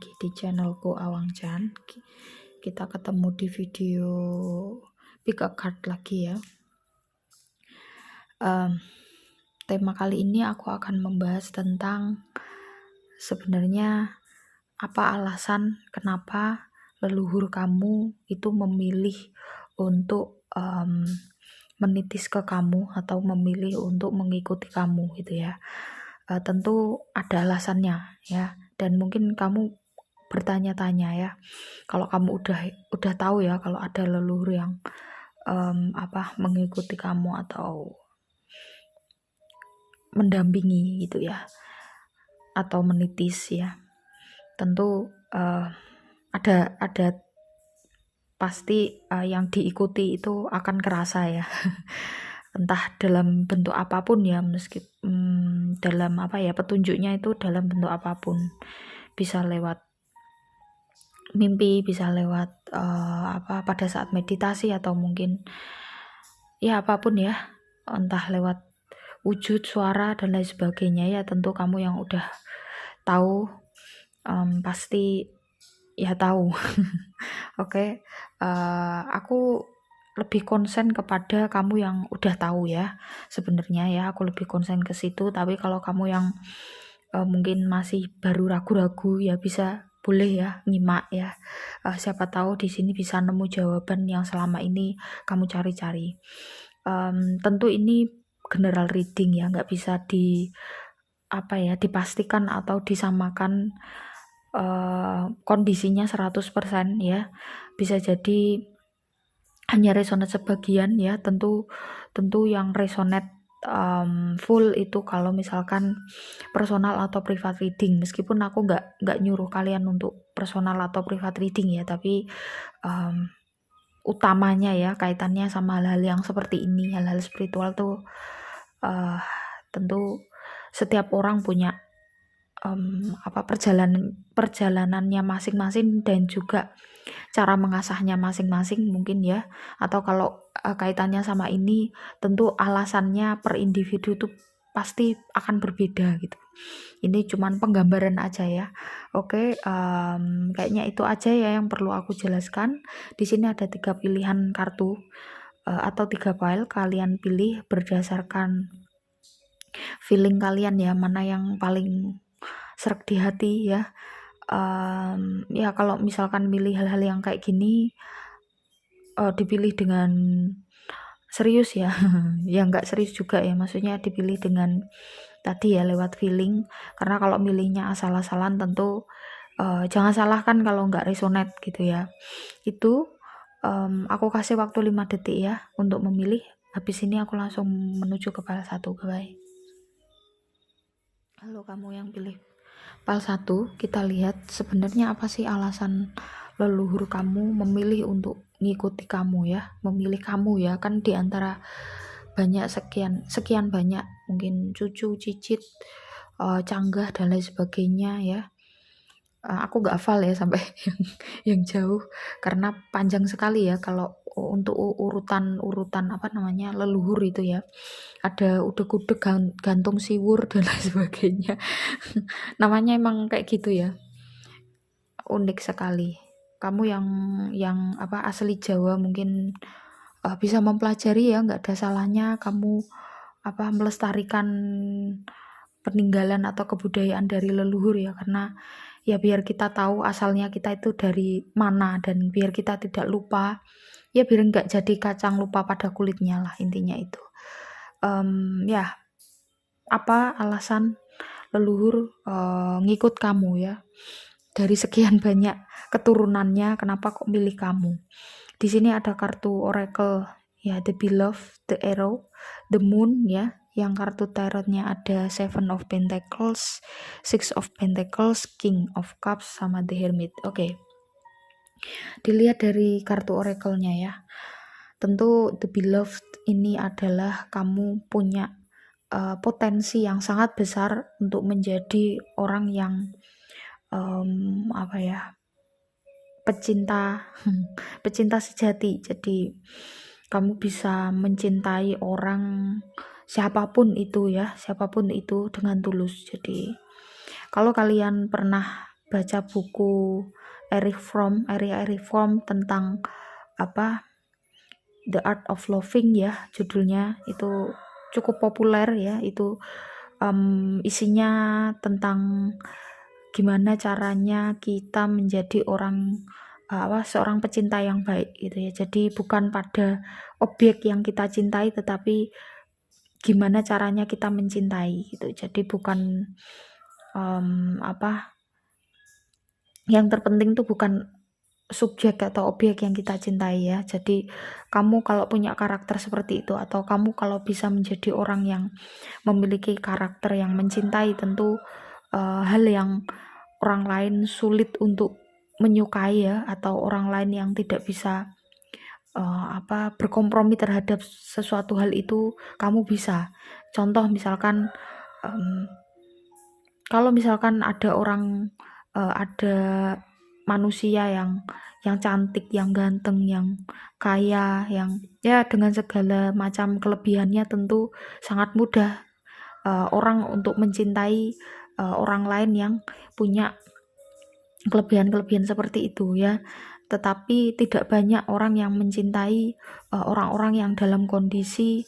lagi di channelku Awang Chan. Kita ketemu di video pick a card lagi ya. Tema kali ini aku akan membahas tentang sebenarnya apa alasan kenapa leluhur kamu itu memilih untuk menitis ke kamu atau memilih untuk mengikuti kamu gitu ya. Tentu ada alasannya ya, dan mungkin kamu bertanya-tanya ya, kalau kamu udah tahu ya kalau ada leluhur yang mengikuti kamu atau mendampingi gitu ya, atau menitis ya, tentu ada pasti yang diikuti itu akan kerasa ya. Entah dalam bentuk apapun ya, meski dalam petunjuknya itu dalam bentuk apapun, bisa lewat mimpi, bisa lewat pada saat meditasi, atau mungkin ya apapun ya, entah lewat wujud, suara dan lain sebagainya ya. Tentu kamu yang udah tahu pasti ya tahu. Oke, aku lebih konsen kepada kamu yang udah tahu ya, sebenarnya ya aku lebih konsen ke situ. Tapi kalau kamu yang mungkin masih baru ragu-ragu ya, boleh ya nyimak ya. Siapa tahu di sini bisa nemu jawaban yang selama ini kamu cari-cari. Tentu ini general reading ya, nggak bisa dipastikan atau disamakan kondisinya 100% ya. Bisa jadi hanya resonate sebagian ya. Tentu yang resonate full itu kalau misalkan personal atau private reading. Meskipun aku nggak nyuruh kalian untuk personal atau private reading ya, tapi utamanya ya kaitannya sama hal-hal yang seperti ini, hal-hal spiritual tuh tentu setiap orang punya perjalanannya masing-masing, dan juga cara mengasahnya masing-masing mungkin ya. Atau kalau kaitannya sama ini, tentu alasannya per individu tuh pasti akan berbeda gitu. Ini cuman penggambaran aja ya. Oke, kayaknya itu aja ya yang perlu aku jelaskan. Di sini ada 3 pilihan kartu atau 3 file, kalian pilih berdasarkan feeling kalian ya, mana yang paling serak di hati ya. Ya kalau misalkan milih hal-hal yang kayak gini dipilih dengan serius ya. Ya nggak serius juga ya, maksudnya dipilih dengan tadi ya lewat feeling. Karena kalau milihnya asal-asalan tentu jangan salahkan kalau nggak resonate gitu ya. Itu aku kasih waktu 5 detik ya untuk memilih. Habis ini aku langsung menuju ke file 1. Bye. Halo kamu yang pilih file 1, kita lihat sebenarnya apa sih alasan leluhur kamu memilih untuk ngikuti kamu ya, memilih kamu ya. Kan diantara banyak sekian banyak, mungkin cucu, cicit, canggah dan lain sebagainya ya. Aku gak hafal ya sampai yang jauh karena panjang sekali ya kalau untuk urutan leluhur itu ya. Ada udeg-udeg, gantung siwur dan lain sebagainya. Namanya emang kayak gitu ya, unik sekali. Kamu yang asli Jawa mungkin bisa mempelajari ya, nggak ada salahnya kamu melestarikan peninggalan atau kebudayaan dari leluhur ya, karena ya biar kita tahu asalnya kita itu dari mana, dan biar kita tidak lupa ya, biar nggak jadi kacang lupa pada kulitnya lah, intinya itu. Ya, apa alasan leluhur ngikut kamu ya, dari sekian banyak keturunannya kenapa kok milih kamu. Di sini ada kartu oracle ya, the beloved, the arrow, the moon ya. Yang kartu tarotnya ada 7 of Pentacles, 6 of Pentacles, King of Cups, sama the Hermit. Oke. Dilihat dari kartu oracle-nya ya. Tentu the beloved ini adalah kamu punya potensi yang sangat besar untuk menjadi orang yang pecinta sejati. Jadi kamu bisa mencintai orang siapapun itu dengan tulus. Jadi kalau kalian pernah baca buku Erich Fromm tentang apa The Art of Loving ya judulnya, itu cukup populer ya. Itu isinya tentang gimana caranya kita menjadi seorang pecinta yang baik gitu ya. Jadi bukan pada objek yang kita cintai, tetapi gimana caranya kita mencintai gitu. Jadi bukan yang terpenting tuh bukan subjek atau objek yang kita cintai ya. Jadi kamu kalau punya karakter seperti itu, atau kamu kalau bisa menjadi orang yang memiliki karakter yang mencintai, tentu hal yang orang lain sulit untuk menyukai ya, atau orang lain yang tidak bisa berkompromi terhadap sesuatu hal itu, kamu bisa. Contoh misalkan kalau misalkan ada manusia yang cantik, yang ganteng, yang kaya, yang ya dengan segala macam kelebihannya, tentu sangat mudah orang untuk mencintai orang lain yang punya kelebihan-kelebihan seperti itu ya. Tetapi tidak banyak orang yang mencintai orang-orang yang dalam kondisi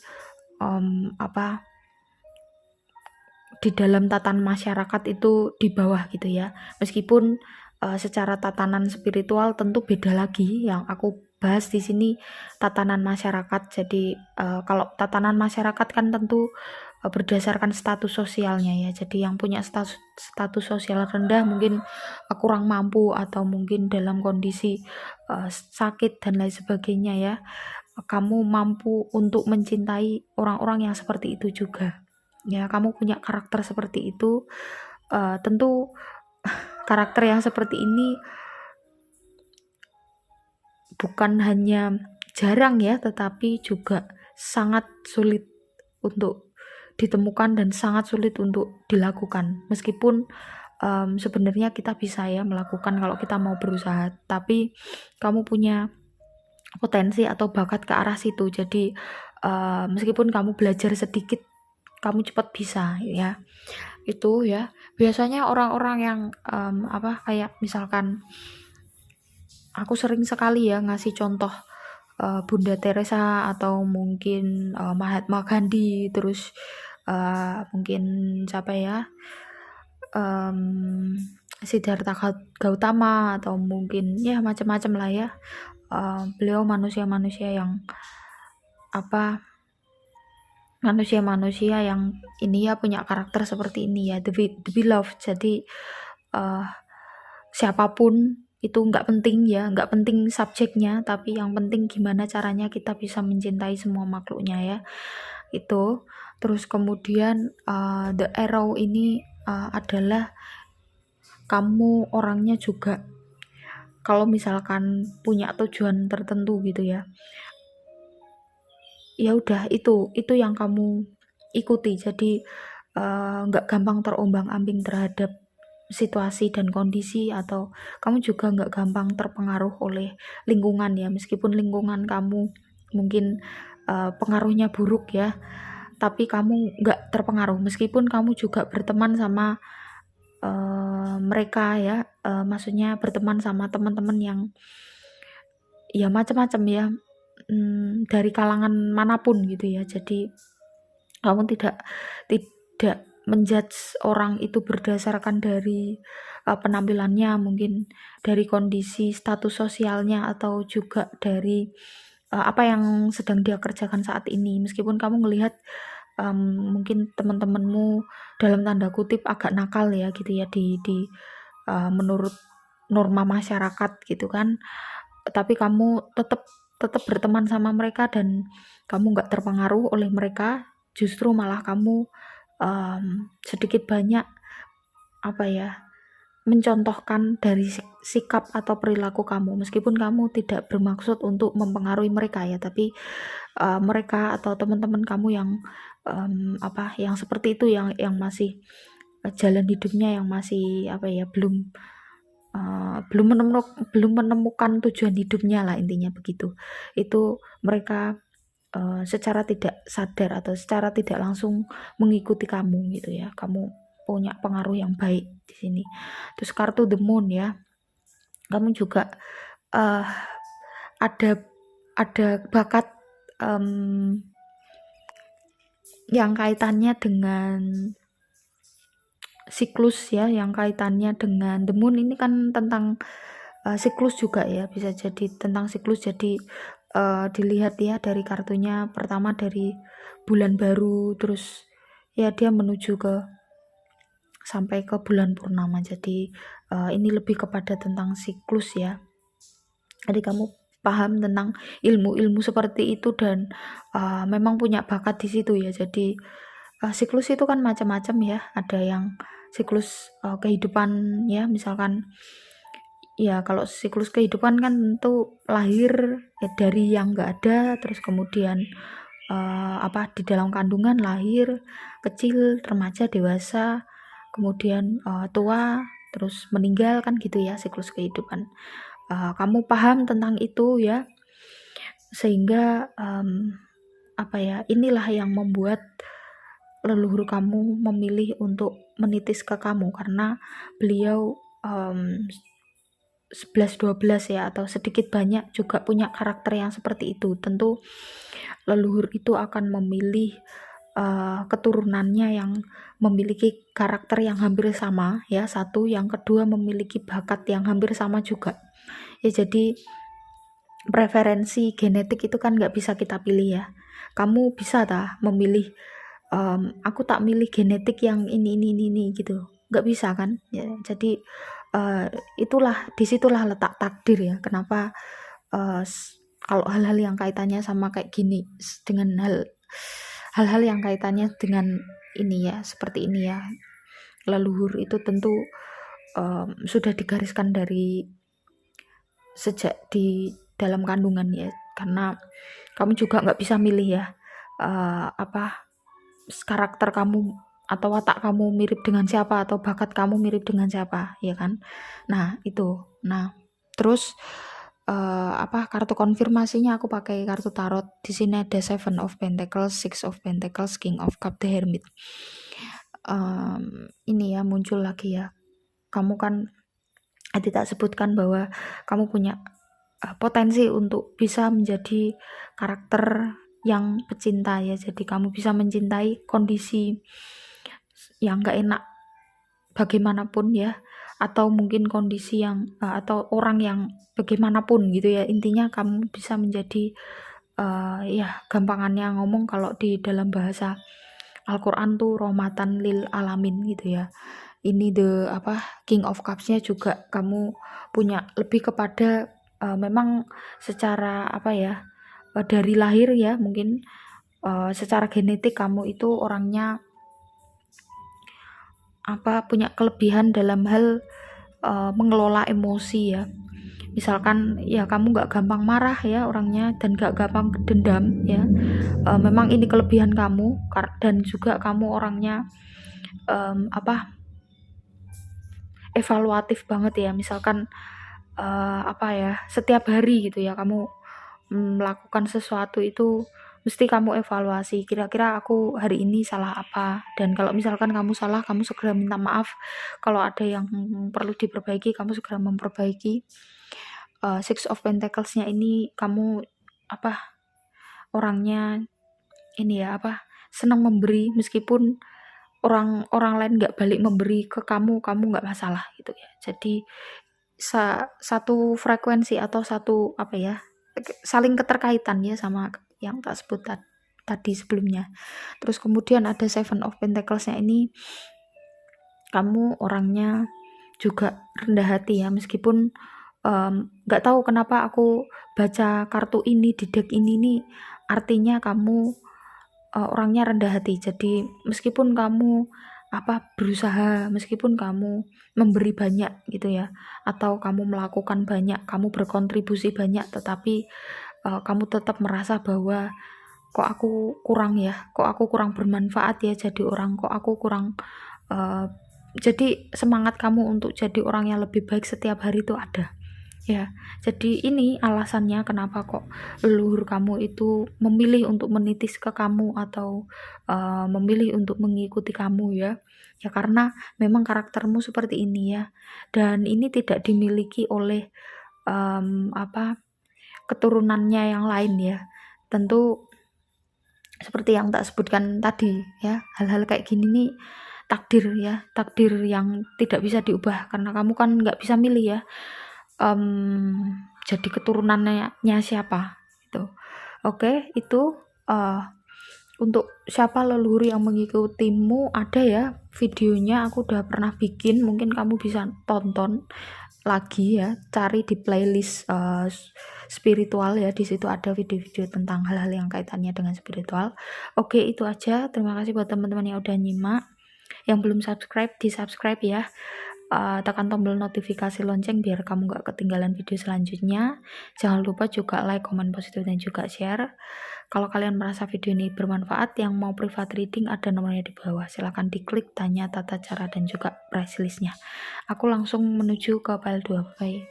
di dalam tatanan masyarakat itu di bawah gitu ya. Meskipun secara tatanan spiritual tentu beda lagi. Yang aku bahas di sini tatanan masyarakat. Jadi kalau tatanan masyarakat kan tentu berdasarkan status sosialnya ya. Jadi yang punya status sosial rendah mungkin kurang mampu, atau mungkin dalam kondisi sakit dan lain sebagainya ya. Kamu mampu untuk mencintai orang-orang yang seperti itu juga. Ya, kamu punya karakter seperti itu, tentu karakter yang seperti ini bukan hanya jarang ya, tetapi juga sangat sulit untuk ditemukan dan sangat sulit untuk dilakukan. Meskipun sebenarnya kita bisa ya melakukan kalau kita mau berusaha, tapi kamu punya potensi atau bakat ke arah situ. Jadi meskipun kamu belajar sedikit, kamu cepat bisa ya. Itu ya biasanya orang-orang yang kayak misalkan aku sering sekali ya ngasih contoh Bunda Teresa, atau mungkin Mahatma Gandhi, terus mungkin siapa ya, Siddhartha Gautama, atau mungkin ya macam-macam lah ya. Beliau manusia-manusia yang manusia-manusia yang ini ya punya karakter seperti ini ya, the beloved. Jadi siapapun itu nggak penting ya, nggak penting subjeknya, tapi yang penting gimana caranya kita bisa mencintai semua makhluknya ya. Itu terus kemudian the arrow ini adalah kamu orangnya juga kalau misalkan punya tujuan tertentu gitu ya, ya udah itu yang kamu ikuti. Jadi nggak gampang terombang-ambing terhadap situasi dan kondisi, atau kamu juga nggak gampang terpengaruh oleh lingkungan ya. Meskipun lingkungan kamu mungkin pengaruhnya buruk ya, tapi kamu nggak terpengaruh. Meskipun kamu juga berteman sama mereka ya, maksudnya berteman sama teman-teman yang ya macam-macam ya, dari kalangan manapun gitu ya. Jadi kamu tidak menjudge orang itu berdasarkan dari penampilannya, mungkin dari kondisi status sosialnya, atau juga dari apa yang sedang dia kerjakan saat ini. Meskipun kamu ngelihat mungkin teman-temanmu dalam tanda kutip agak nakal ya gitu ya, di menurut norma masyarakat gitu kan, tapi kamu tetap berteman sama mereka dan kamu nggak terpengaruh oleh mereka. Justru malah kamu sedikit banyak mencontohkan dari sikap atau perilaku kamu, meskipun kamu tidak bermaksud untuk mempengaruhi mereka ya, tapi mereka atau teman-teman kamu yang yang seperti itu, yang masih jalan hidupnya yang masih belum menemukan tujuan hidupnya lah, intinya begitu. Itu mereka secara tidak sadar atau secara tidak langsung mengikuti kamu gitu ya. Kamu punya pengaruh yang baik di sini. Terus kartu The Moon ya, kamu juga uh, ada bakat yang kaitannya dengan siklus ya, yang kaitannya dengan The Moon ini kan tentang siklus juga ya, bisa jadi tentang siklus. Jadi dilihat ya dari kartunya, pertama dari bulan baru, terus ya dia menuju ke sampai ke bulan purnama. Jadi ini lebih kepada tentang siklus ya. Jadi kamu paham tentang ilmu-ilmu seperti itu dan memang punya bakat di situ ya. Jadi siklus itu kan macam-macam ya. Ada yang siklus kehidupan ya, misalkan ya kalau siklus kehidupan kan tentu lahir ya, dari yang nggak ada, terus kemudian di dalam kandungan lahir, kecil, remaja, dewasa, kemudian tua, terus meninggal, kan gitu ya siklus kehidupan. Kamu paham tentang itu ya, sehingga inilah yang membuat leluhur kamu memilih untuk menitis ke kamu, karena beliau 11-12 ya, atau sedikit banyak juga punya karakter yang seperti itu. Tentu leluhur itu akan memilih keturunannya yang memiliki karakter yang hampir sama ya, satu, yang kedua memiliki bakat yang hampir sama juga ya. Jadi preferensi genetik itu kan nggak bisa kita pilih ya. Kamu bisa memilih aku tak milih genetik yang ini gitu, nggak bisa kan ya. Jadi disitulah letak takdir ya. Kenapa kalau hal-hal yang kaitannya sama kayak gini, dengan hal-hal yang kaitannya dengan ini ya, seperti ini ya, leluhur itu tentu sudah digariskan dari sejak di dalam kandungan ya. Karena kamu juga nggak bisa milih ya karakter kamu atau watak kamu mirip dengan siapa, atau bakat kamu mirip dengan siapa ya kan. Nah itu. Nah terus kartu konfirmasinya aku pakai kartu tarot. Di sini ada 7 of Pentacles, 6 of Pentacles, King of Cup, The Hermit. Ini ya muncul lagi ya. Kamu kan tidak sebutkan bahwa kamu punya potensi untuk bisa menjadi karakter yang pecinta ya. Jadi kamu bisa mencintai kondisi yang gak enak bagaimanapun ya, atau mungkin kondisi yang atau orang yang bagaimanapun gitu ya. Intinya kamu bisa menjadi gampangannya ngomong kalau di dalam bahasa Al-Quran tuh rahmatan lil alamin gitu ya. Ini King of Cups-nya juga kamu punya lebih kepada memang secara dari lahir ya, mungkin secara genetik kamu itu orangnya punya kelebihan dalam hal mengelola emosi ya. Misalkan ya kamu gak gampang marah ya orangnya, dan gak gampang dendam ya. Memang ini kelebihan kamu, dan juga kamu orangnya evaluatif banget ya. Misalkan setiap hari gitu ya kamu melakukan sesuatu itu mesti kamu evaluasi, kira-kira aku hari ini salah apa, dan kalau misalkan kamu salah, kamu segera minta maaf. Kalau ada yang perlu diperbaiki, kamu segera memperbaiki. Six of Pentacles-nya ini kamu orangnya ini ya senang memberi, meskipun orang lain nggak balik memberi ke kamu nggak masalah gitu ya. Jadi satu frekuensi atau satu saling keterkaitan ya sama yang tak sebut tadi sebelumnya. Terus kemudian ada 7 of Pentacles-nya ini, kamu orangnya juga rendah hati ya, meskipun gak tahu kenapa aku baca kartu ini di deck ini nih, artinya kamu orangnya rendah hati. Jadi meskipun kamu berusaha, meskipun kamu memberi banyak gitu ya, atau kamu melakukan banyak, kamu berkontribusi banyak, tetapi kamu tetap merasa bahwa kok aku kurang bermanfaat ya jadi orang, kok aku kurang jadi semangat kamu untuk jadi orang yang lebih baik setiap hari itu ada. Ya, jadi ini alasannya kenapa kok leluhur kamu itu memilih untuk menitis ke kamu atau memilih untuk mengikuti kamu ya. Ya karena memang karaktermu seperti ini ya. Dan ini tidak dimiliki oleh keturunannya yang lain ya. Tentu seperti yang tak sebutkan tadi ya, hal-hal kayak gini nih takdir ya, takdir yang tidak bisa diubah karena kamu kan nggak bisa milih ya. Jadi keturunannya siapa itu. Oke, itu untuk siapa leluhur yang mengikutimu ada ya videonya, aku udah pernah bikin, mungkin kamu bisa tonton lagi ya, cari di playlist spiritual ya, di situ ada video-video tentang hal-hal yang kaitannya dengan spiritual. Oke, itu aja. Terima kasih buat teman-teman yang udah nyimak. Yang belum subscribe, di subscribe ya. Tekan tombol notifikasi lonceng biar kamu gak ketinggalan video selanjutnya. Jangan lupa juga like, komen positif, dan juga share. Kalau kalian merasa video ini bermanfaat, yang mau private reading ada nomornya di bawah. Silahkan diklik, tanya tata cara dan juga price listnya. Aku langsung menuju ke file 2. Bye.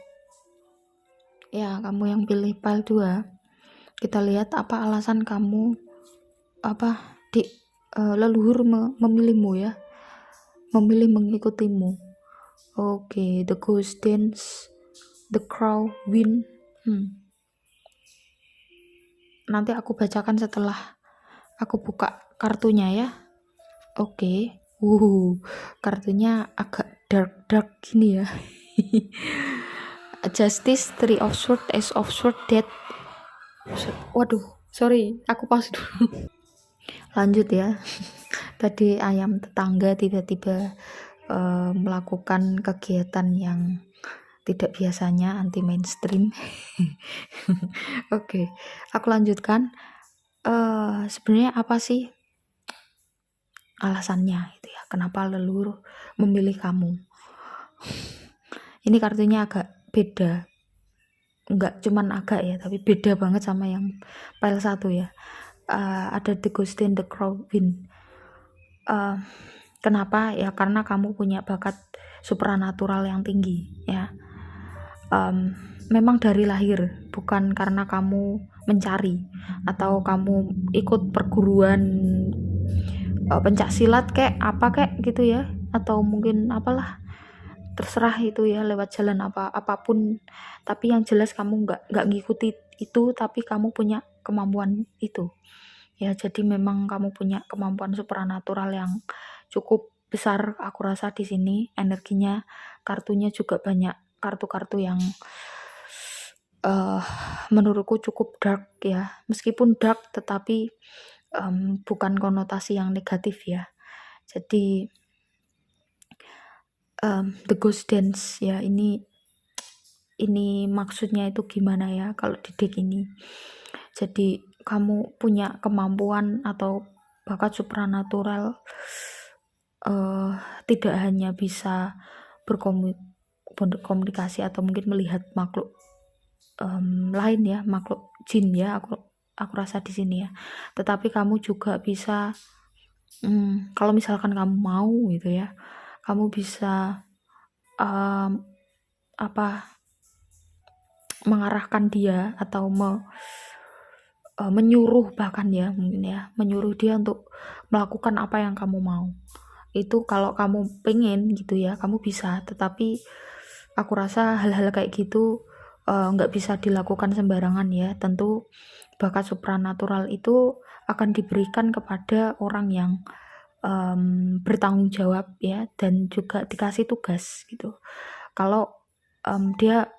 Ya, kamu yang pilih file 2. Kita lihat apa alasan kamu leluhur memilihmu ya. Memilih mengikutimu. Oke, the ghost dance, the crow win. Nanti aku bacakan setelah aku buka kartunya ya. Oke. Kartunya agak dark gini ya. Justice, Three of Swords, Ace of Swords, Death. Waduh, sorry, aku pause dulu. Lanjut ya. Tadi ayam tetangga tiba-tiba melakukan kegiatan yang tidak biasanya, anti mainstream. Oke, aku lanjutkan. Sebenarnya apa sih alasannya gitu ya, kenapa leluhur memilih kamu? Ini kartunya agak beda, enggak cuman agak ya, tapi beda banget sama yang pile 1 ya. Ada the ghost and the crow win. Kenapa ya? Karena kamu punya bakat supranatural yang tinggi ya. Memang dari lahir, bukan karena kamu mencari atau kamu ikut perguruan pencak silat kayak apa kayak gitu ya, atau mungkin apalah, terserah itu ya, lewat jalan apapun, tapi yang jelas kamu nggak ngikuti itu, tapi kamu punya kemampuan itu ya. Jadi memang kamu punya kemampuan supranatural yang cukup besar, aku rasa di sini energinya. Kartunya juga banyak kartu-kartu yang menurutku cukup dark ya, meskipun dark tetapi bukan konotasi yang negatif ya. Jadi the ghost dance ya, ini maksudnya itu gimana ya kalau di deck ini. Jadi kamu punya kemampuan atau bakat supranatural, tidak hanya bisa berkomunikasi atau mungkin melihat makhluk lain ya, makhluk jin ya, aku rasa di sini ya, tetapi kamu juga bisa kalau misalkan kamu mau gitu ya, kamu bisa mengarahkan dia atau menyuruh, bahkan ya mungkin ya, menyuruh dia untuk melakukan apa yang kamu mau. Itu kalau kamu pengen gitu ya, kamu bisa, tetapi aku rasa hal-hal kayak gitu nggak bisa dilakukan sembarangan ya. Tentu bakat supranatural itu akan diberikan kepada orang yang bertanggung jawab ya, dan juga dikasih tugas gitu. Kalau dia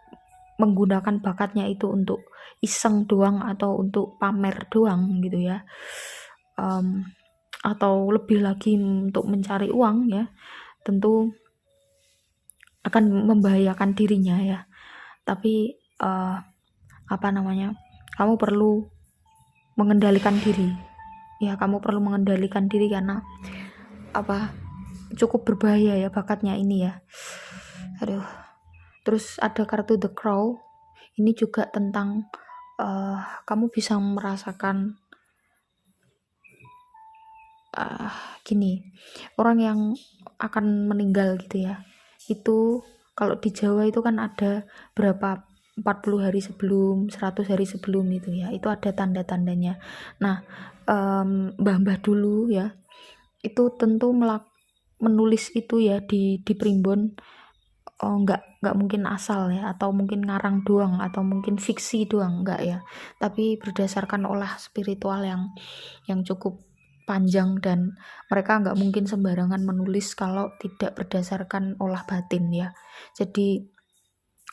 menggunakan bakatnya itu untuk iseng doang atau untuk pamer doang gitu ya, atau lebih lagi untuk mencari uang ya, tentu akan membahayakan dirinya ya. Tapi kamu perlu mengendalikan diri ya, kamu perlu mengendalikan diri karena cukup berbahaya ya bakatnya ini ya. Terus ada kartu the crow, ini juga tentang kamu bisa merasakan gini, orang yang akan meninggal gitu ya. Itu kalau di Jawa itu kan ada berapa 40 hari sebelum, 100 hari sebelum itu ya, itu ada tanda-tandanya. Nah, mbah-mbah dulu ya, itu tentu menulis itu ya di primbon, nggak mungkin asal ya, atau mungkin ngarang doang, atau mungkin fiksi doang, nggak ya. Tapi berdasarkan olah spiritual yang cukup panjang, dan mereka nggak mungkin sembarangan menulis kalau tidak berdasarkan olah batin ya. Jadi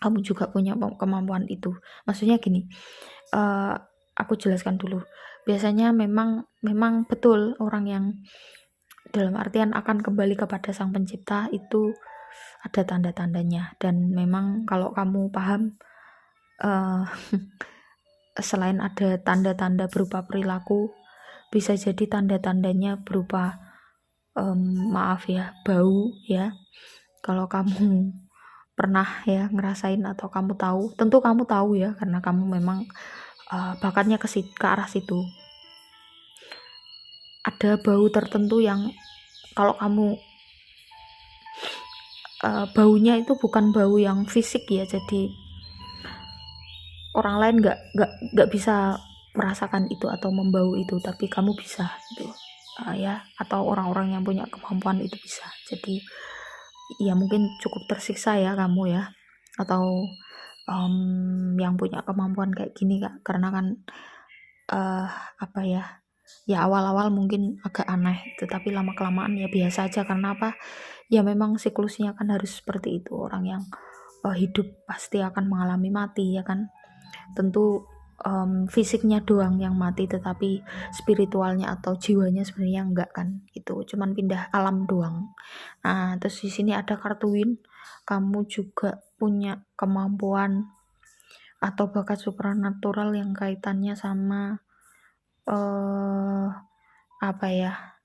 kamu juga punya kemampuan itu. Maksudnya gini, aku jelaskan dulu. Biasanya memang betul orang yang dalam artian akan kembali kepada Sang Pencipta itu ada tanda-tandanya, dan memang kalau kamu paham, uh, selain ada tanda-tanda berupa perilaku, bisa jadi tanda-tandanya berupa maaf ya, bau ya. Kalau kamu pernah ya ngerasain, atau kamu tahu, tentu kamu tahu ya, karena kamu memang bakatnya ke arah situ. Ada bau tertentu yang kalau kamu baunya itu bukan bau yang fisik ya, jadi orang lain nggak bisa merasakan itu atau membau itu, tapi kamu bisa gitu ya, atau orang-orang yang punya kemampuan itu bisa. Jadi ya mungkin cukup tersiksa ya kamu ya, atau yang punya kemampuan kayak gini Kak, karena kan apa ya awal-awal mungkin agak aneh, tetapi lama kelamaan ya biasa aja. Karena apa ya, memang siklusnya kan harus seperti itu. Orang yang hidup pasti akan mengalami mati ya kan. Tentu fisiknya doang yang mati, tetapi spiritualnya atau jiwanya sebenarnya enggak kan, itu cuman pindah alam doang. Nah, terus di sini ada kartu win, kamu juga punya kemampuan atau bakat supranatural yang kaitannya sama apa ya,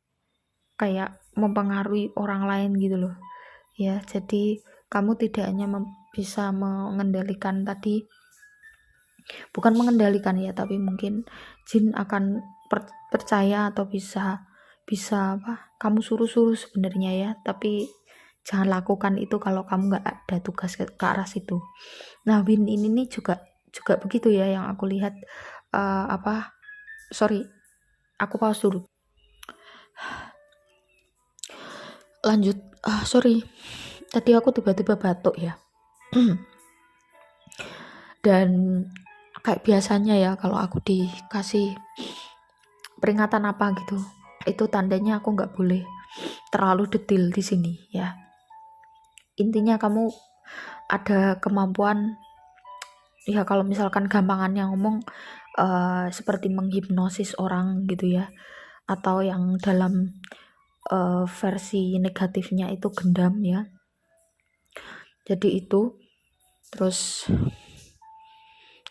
kayak mempengaruhi orang lain gitu loh ya. Jadi kamu tidak hanya bisa mengendalikan tadi, bukan mengendalikan ya, tapi mungkin jin akan percaya atau bisa apa, kamu suruh-suruh sebenarnya ya, tapi jangan lakukan itu kalau kamu nggak ada tugas ke arah situ. Nah, win ini nih juga begitu ya, yang aku lihat. Sorry, aku pause dulu. Lanjut. Sorry, tadi aku tiba-tiba batuk ya. Dan kayak biasanya ya, kalau aku dikasih peringatan apa gitu, itu tandanya aku nggak boleh terlalu detail di sini ya. Intinya kamu ada kemampuan ya, kalau misalkan gampangannya ngomong seperti menghipnosis orang gitu ya, atau yang dalam versi negatifnya itu gendam ya. Jadi itu terus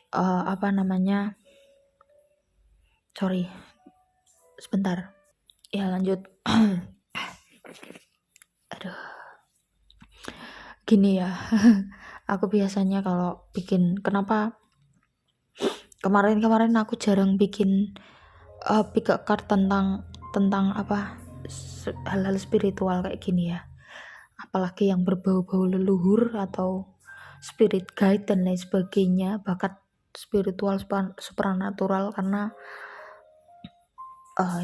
apa namanya, sorry sebentar ya, lanjut. Aduh, gini ya. Aku biasanya kalau bikin, kenapa kemarin aku jarang bikin pick up card tentang apa hal-hal spiritual kayak gini ya, apalagi yang berbau-bau leluhur atau spirit guide dan lain sebagainya, bakat spiritual supranatural. Karena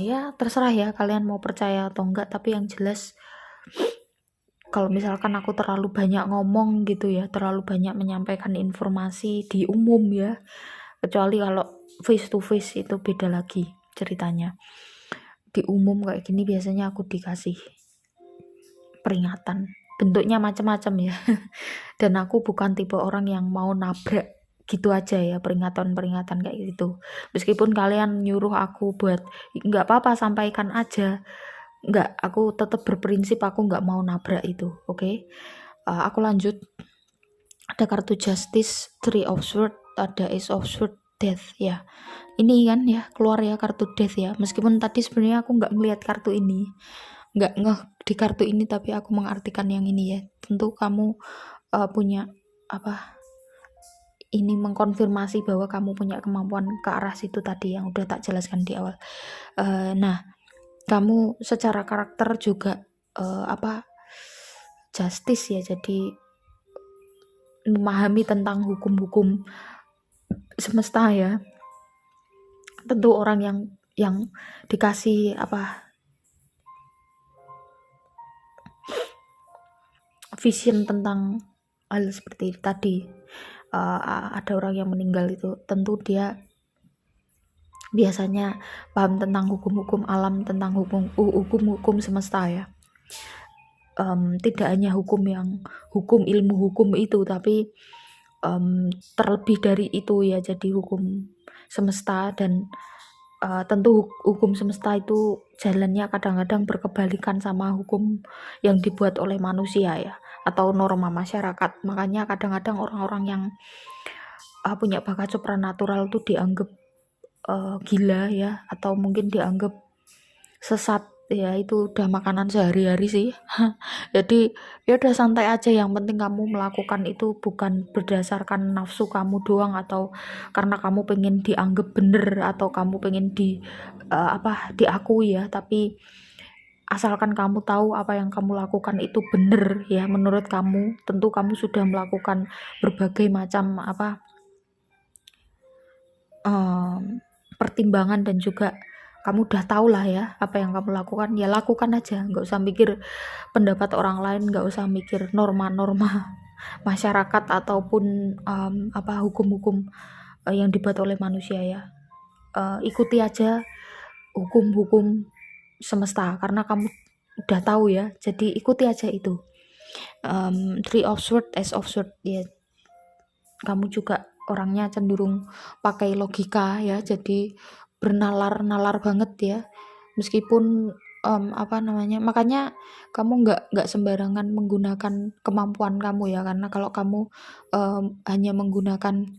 ya terserah ya kalian mau percaya atau enggak, tapi yang jelas kalau misalkan aku terlalu banyak ngomong gitu ya, terlalu banyak menyampaikan informasi di umum ya, kecuali kalau face to face itu beda lagi ceritanya. Di umum kayak gini biasanya aku dikasih peringatan, bentuknya macam-macam ya. Dan aku bukan tipe orang yang mau nabrak gitu aja ya, peringatan-peringatan kayak gitu. Meskipun kalian nyuruh aku buat nggak apa-apa, sampaikan aja, nggak, aku tetap berprinsip aku nggak mau nabrak itu. Oke? Aku lanjut. Ada kartu Justice, Three of Swords, ada Ace of Swords, Death ya. Ini kan ya keluar ya kartu Death ya. Meskipun tadi sebenarnya aku nggak melihat kartu ini, nggak ngeh di kartu ini, tapi aku mengartikan yang ini ya. Tentu kamu punya apa, ini mengkonfirmasi bahwa kamu punya kemampuan ke arah situ tadi yang udah tak jelaskan di awal. Nah, kamu secara karakter juga apa, justice ya, jadi memahami tentang hukum-hukum semesta ya. Tentu orang yang dikasih vision tentang hal seperti tadi, ada orang yang meninggal itu, tentu dia biasanya paham tentang hukum-hukum alam, tentang hukum semesta ya. Tidak hanya hukum ilmu hukum itu, tapi terlebih dari itu ya, jadi hukum semesta. Dan tentu hukum semesta itu jalannya kadang-kadang berkebalikan sama hukum yang dibuat oleh manusia ya, atau norma masyarakat. Makanya kadang-kadang orang-orang yang punya bakat supranatural itu dianggap gila ya, atau mungkin dianggap sesat ya. Itu udah makanan sehari-hari sih. Jadi ya udah santai aja, yang penting kamu melakukan itu bukan berdasarkan nafsu kamu doang, atau karena kamu pengen dianggap bener, atau kamu pengen diakui ya, tapi asalkan kamu tahu apa yang kamu lakukan itu bener ya menurut kamu. Tentu kamu sudah melakukan berbagai macam pertimbangan, dan juga kamu udah tahu lah ya apa yang kamu lakukan, ya lakukan aja, nggak usah mikir pendapat orang lain, nggak usah mikir norma-norma masyarakat ataupun hukum-hukum yang dibuat oleh manusia ya. Ikuti aja hukum-hukum semesta karena kamu udah tahu ya, jadi ikuti aja itu. Three of Swords, Ace of Swords ya, kamu juga orangnya cenderung pakai logika ya, jadi bernalar banget ya, meskipun makanya kamu nggak sembarangan menggunakan kemampuan kamu ya, karena kalau kamu hanya menggunakan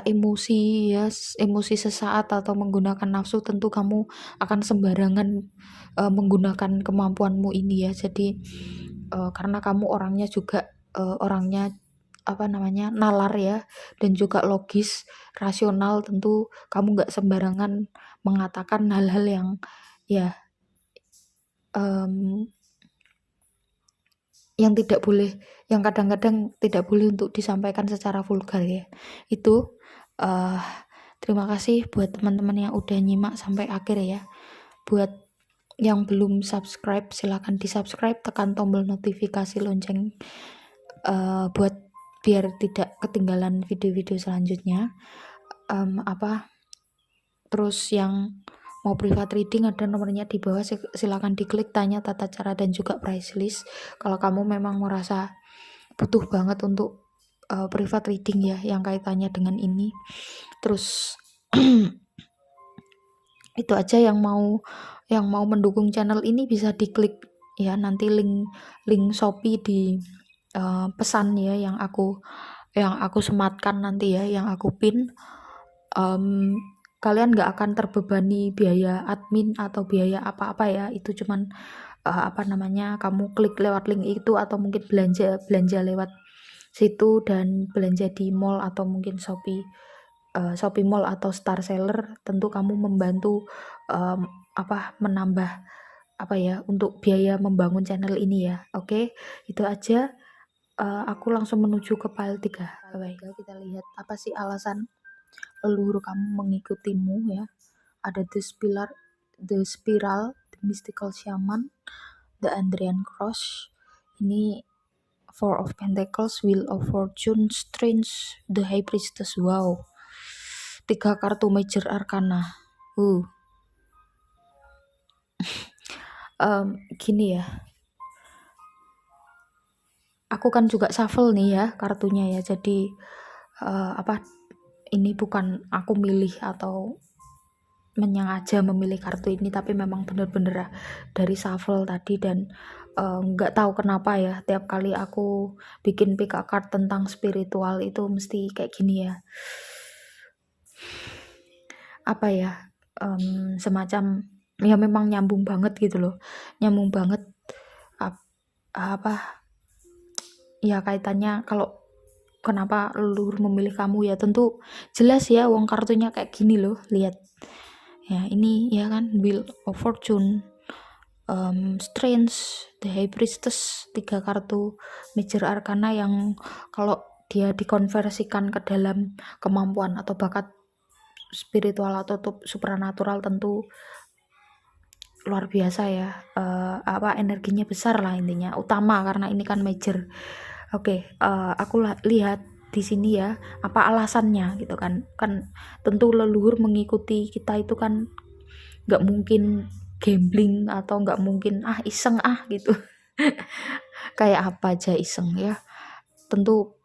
emosi ya, emosi sesaat atau menggunakan nafsu, tentu kamu akan sembarangan menggunakan kemampuanmu ini ya. Jadi karena kamu orangnya juga orangnya nalar ya, dan juga logis, rasional, tentu kamu nggak sembarangan mengatakan hal-hal yang ya yang tidak boleh, yang kadang-kadang tidak boleh untuk disampaikan secara vulgar ya. Itu terima kasih buat teman-teman yang udah nyimak sampai akhir ya. Buat yang belum subscribe, silahkan di subscribe, tekan tombol notifikasi lonceng buat biar tidak ketinggalan video-video selanjutnya. Terus yang mau private reading ada nomornya di bawah, silakan diklik, tanya tata cara dan juga price list kalau kamu memang merasa butuh banget untuk private reading ya yang kaitannya dengan ini. Terus itu aja, yang mau mendukung channel ini bisa diklik ya, nanti link Shopee di pesan ya, yang aku sematkan nanti ya, yang aku pin. Kalian nggak akan terbebani biaya admin atau biaya apa-apa ya, itu cuman kamu klik lewat link itu, atau mungkin belanja lewat situ dan belanja di mall atau mungkin Shopee Mall atau Star Seller. Tentu kamu membantu menambah untuk biaya membangun channel ini ya. Oke, itu aja. Aku langsung menuju ke file 3. Baik, kita lihat apa sih alasan leluhur kamu mengikutimu ya. Ada the spiral, the mystical shaman, the Andrian cross. Ini Four of Pentacles, Wheel of Fortune, Strange, the High Priestess. Wow, 3 kartu major arcana. Gini ya, aku kan juga shuffle nih ya kartunya ya, jadi ini bukan aku milih atau menyengaja memilih kartu ini, tapi memang bener-bener dari shuffle tadi. Dan nggak tahu kenapa ya, tiap kali aku bikin pick a card tentang spiritual itu mesti kayak gini ya, semacam ya memang nyambung banget gitu loh, nyambung banget ya kaitannya. Kalau kenapa leluhur memilih kamu ya, tentu jelas ya, wong kartunya kayak gini loh, lihat ya, ini ya kan, Wheel of Fortune, Strange, the High Priestess, 3 kartu major arcana yang kalau dia dikonversikan ke dalam kemampuan atau bakat spiritual atau supranatural, tentu luar biasa ya. Energinya besar lah intinya, utama, karena ini kan major. Oke, aku lihat di sini ya, apa alasannya gitu kan tentu leluhur mengikuti kita itu kan nggak mungkin gambling atau nggak mungkin iseng gitu. Kayak apa aja iseng ya, tentu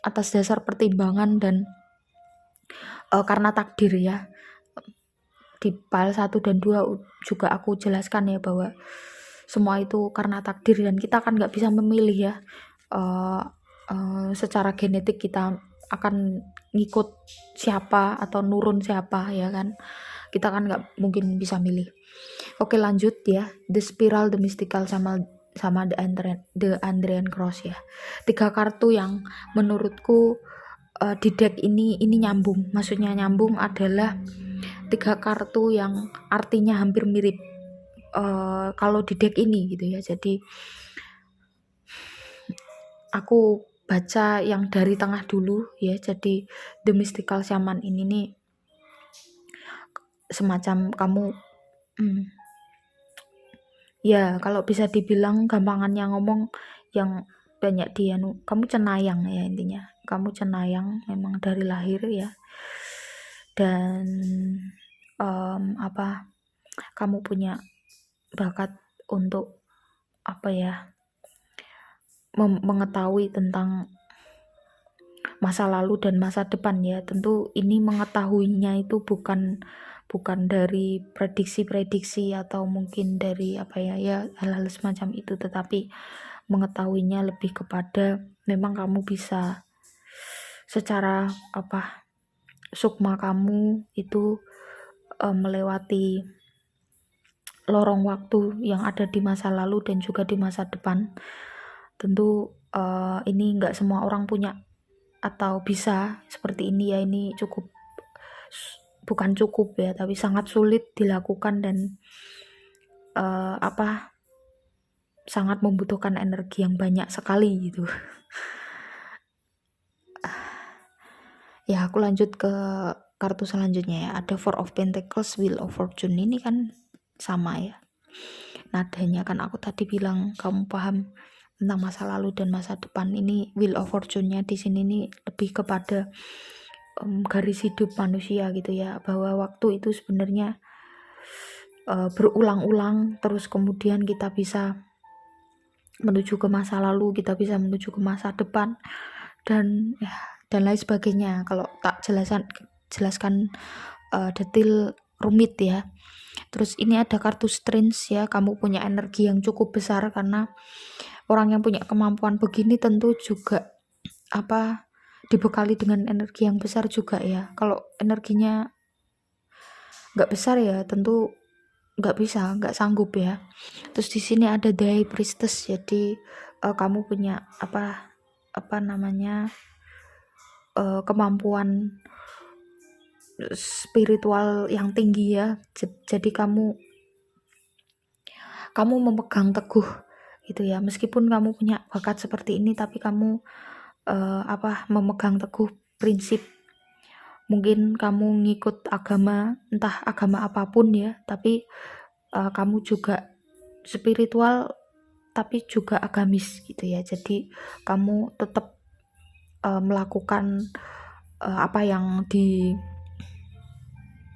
atas dasar pertimbangan dan karena takdir ya. Di file 1 dan 2 juga aku jelaskan ya bahwa semua itu karena takdir dan kita kan nggak bisa memilih ya. Secara genetik kita akan ngikut siapa atau nurun siapa ya kan, kita kan nggak mungkin bisa milih. Oke, lanjut ya, The Spiral, The Mystical, sama The Andrian Cross ya. 3 kartu yang menurutku di deck ini nyambung. Maksudnya nyambung adalah 3 kartu yang artinya hampir mirip kalau di deck ini gitu ya. Jadi aku baca yang dari tengah dulu ya. Jadi The Mystical Shaman ini nih semacam kamu ya, kalau bisa dibilang gampangannya ngomong yang banyak kamu cenayang ya, intinya kamu cenayang memang dari lahir ya. Dan kamu punya bakat untuk mengetahui tentang masa lalu dan masa depan ya. Tentu ini mengetahuinya itu bukan dari prediksi atau mungkin dari hal-hal semacam itu, tetapi mengetahuinya lebih kepada memang kamu bisa secara sukma kamu itu melewati lorong waktu yang ada di masa lalu dan juga di masa depan. Tentu ini nggak semua orang punya atau bisa seperti ini ya. Ini bukan cukup ya, tapi sangat sulit dilakukan dan sangat membutuhkan energi yang banyak sekali gitu. Ya, aku lanjut ke kartu selanjutnya ya. Ada Four of Pentacles, Wheel of Fortune. Ini kan sama ya nadanya, kan aku tadi bilang kamu paham tentang masa lalu dan masa depan. Ini Wheel of Fortune-nya di sini nih lebih kepada garis hidup manusia gitu ya, bahwa waktu itu sebenarnya berulang-ulang, terus kemudian kita bisa menuju ke masa lalu, kita bisa menuju ke masa depan dan lain sebagainya. Kalau tak jelaskan detail rumit ya. Terus ini ada kartu Strange ya, kamu punya energi yang cukup besar, karena orang yang punya kemampuan begini tentu juga dibekali dengan energi yang besar juga ya. Kalau energinya nggak besar ya tentu nggak sanggup ya. Terus di sini ada The High Priestess, jadi kamu punya kemampuan spiritual yang tinggi ya. Jadi kamu memegang teguh gitu ya, meskipun kamu punya bakat seperti ini, tapi kamu memegang teguh prinsip. Mungkin kamu ngikut agama, entah agama apapun ya, tapi kamu juga spiritual tapi juga agamis gitu ya. Jadi kamu tetap melakukan apa yang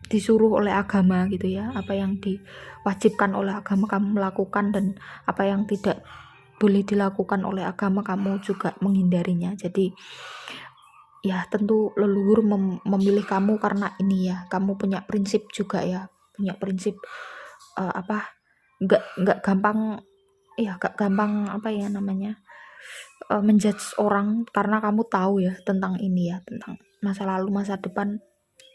disuruh oleh agama gitu ya, apa yang diwajibkan oleh agama kamu melakukan, dan apa yang tidak boleh dilakukan oleh agama kamu juga menghindarinya. Jadi ya tentu leluhur memilih kamu karena ini ya, kamu punya prinsip juga ya, punya prinsip nggak gampang menjudge orang, karena kamu tahu ya tentang ini ya, tentang masa lalu masa depan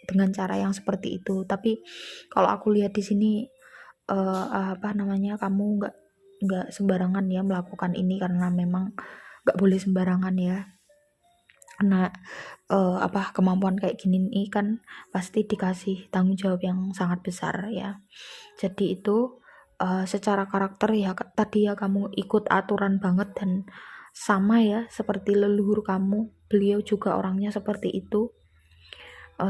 dengan cara yang seperti itu. Tapi kalau aku lihat di sini kamu nggak sembarangan ya melakukan ini, karena memang nggak boleh sembarangan ya, karena kemampuan kayak gini ini kan pasti dikasih tanggung jawab yang sangat besar ya. Jadi itu secara karakter ya tadi ya, kamu ikut aturan banget dan sama ya seperti leluhur kamu, beliau juga orangnya seperti itu,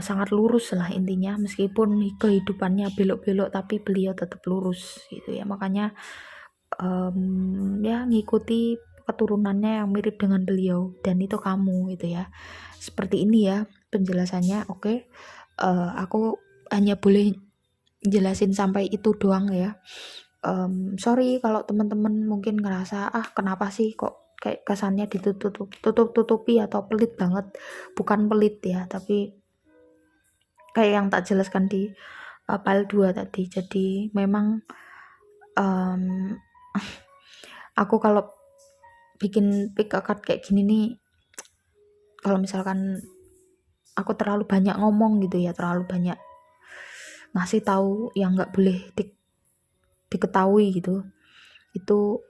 sangat lurus lah intinya, meskipun kehidupannya belok-belok tapi beliau tetap lurus gitu ya. Makanya ya ngikuti keturunannya yang mirip dengan beliau, dan itu kamu gitu ya. Seperti ini ya penjelasannya. Oke, aku hanya boleh jelasin sampai itu doang ya. Sorry kalau teman-teman mungkin ngerasa kenapa sih kok kayak kesannya ditutup-tutupi atau pelit banget. Bukan pelit ya, tapi kayak yang tak jelaskan di file 2 tadi. Jadi memang aku kalau bikin pick a card kayak gini nih, kalau misalkan aku terlalu banyak ngomong gitu ya, terlalu banyak ngasih tahu yang nggak boleh diketahui gitu, itu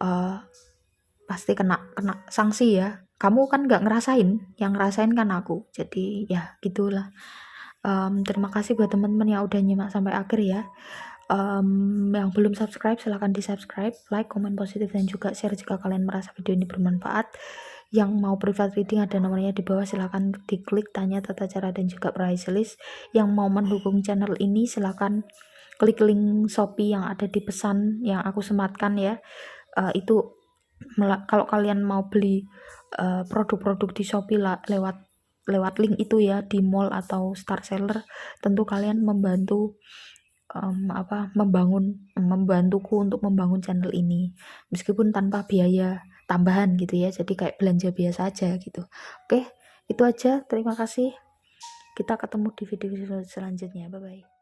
pasti kena sanksi ya. Kamu kan nggak ngerasain, yang ngerasain kan aku. Jadi ya gitulah. Terima kasih buat teman-teman yang udah nyimak sampai akhir ya. Yang belum subscribe silahkan di subscribe, like, komen positif, dan juga share jika kalian merasa video ini bermanfaat. Yang mau private reading ada nomornya di bawah, silahkan diklik tanya tata cara dan juga price list. Yang mau mendukung channel ini silahkan klik link Shopee yang ada di pesan yang aku sematkan ya. Itu kalau kalian mau beli produk-produk di Shopee lewat link itu ya, di mall atau star seller, tentu kalian membantuku untuk membangun channel ini meskipun tanpa biaya tambahan gitu ya, jadi kayak belanja biasa aja gitu. Oke, itu aja, terima kasih, kita ketemu di video selanjutnya, bye bye.